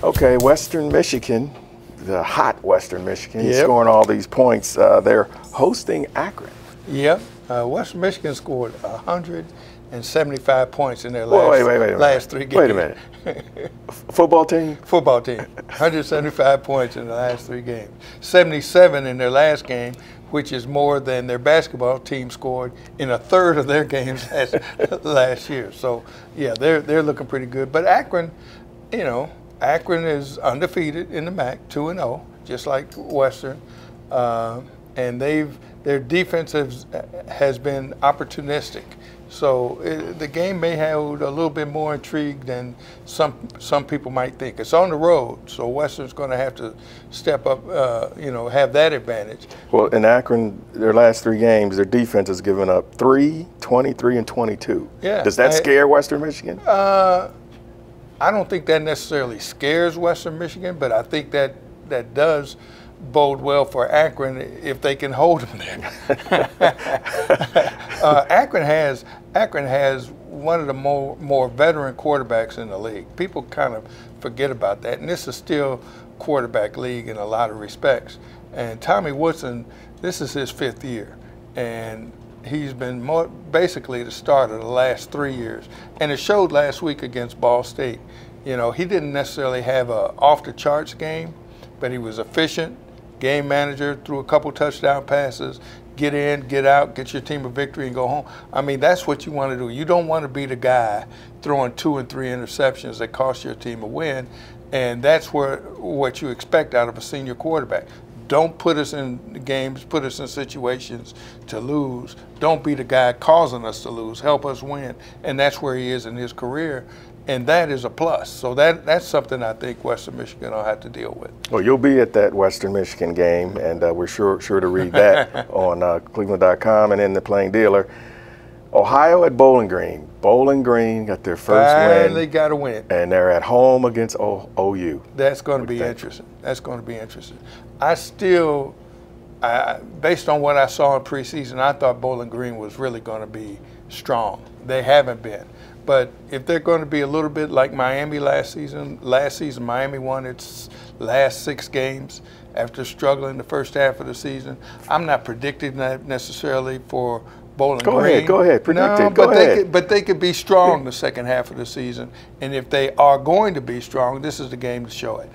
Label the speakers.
Speaker 1: Okay, Western Michigan, the hot Western Michigan,
Speaker 2: Yep.
Speaker 1: scoring all these points. They're hosting Akron.
Speaker 2: Yep. Western Michigan scored 175 points in their
Speaker 1: Wait
Speaker 2: last 3 games.
Speaker 1: Wait a minute. Football team?
Speaker 2: Football team. 175 points in the last 3 games. 77 in their last game, which is more than their basketball team scored in a third of their games last year. So, yeah, they're looking pretty good. But Akron, you know, Akron is undefeated in the MAC, 2-0, just like Western. And their defense has been opportunistic. So the game may hold a little bit more intrigue than some people might think. It's on the road, so Western's going to have to step up, have that advantage.
Speaker 1: Well, in Akron, their last 3 games, their defense has given up 3, 23, and 22.
Speaker 2: Yeah.
Speaker 1: Does that scare Western Michigan?
Speaker 2: I don't think that necessarily scares Western Michigan, but I think that does bode well for Akron if they can hold them there. Akron has one of the more veteran quarterbacks in the league. People kind of forget about that, and this is still quarterback league in a lot of respects. And Tommy Woodson, this is his 5th year, and he's been basically the starter the last 3 years, and it showed last week against Ball State. You know, he didn't necessarily have a off-the-charts game, but he was efficient, game manager, threw a couple touchdown passes, get in, get out, get your team a victory, and go home. I mean, that's what you want to do. You don't want to be the guy throwing 2 and 3 interceptions that cost your team a win, and that's what you expect out of a senior quarterback. Don't put us in games, put us in situations to lose. Don't be the guy causing us to lose. Help us win. And that's where he is in his career. And that is a plus. So that's something I think Western Michigan will have to deal with.
Speaker 1: Well, you'll be at that Western Michigan game, and we're sure to read that on cleveland.com and in the Plain Dealer. Ohio at Bowling Green. Bowling Green got their first win.
Speaker 2: Finally got a win.
Speaker 1: And they're at home against OU.
Speaker 2: That's going to be interesting. That's going to be interesting. Based on what I saw in preseason, I thought Bowling Green was really going to be strong. They haven't been. But if they're going to be a little bit like Miami last season Miami won its last 6 games after struggling the first half of the season. I'm not predicting that necessarily for Bowling Green.
Speaker 1: Go ahead, predict it.
Speaker 2: Go ahead. But they could be strong the second half of the season. And if they are going to be strong, this is the game to show it.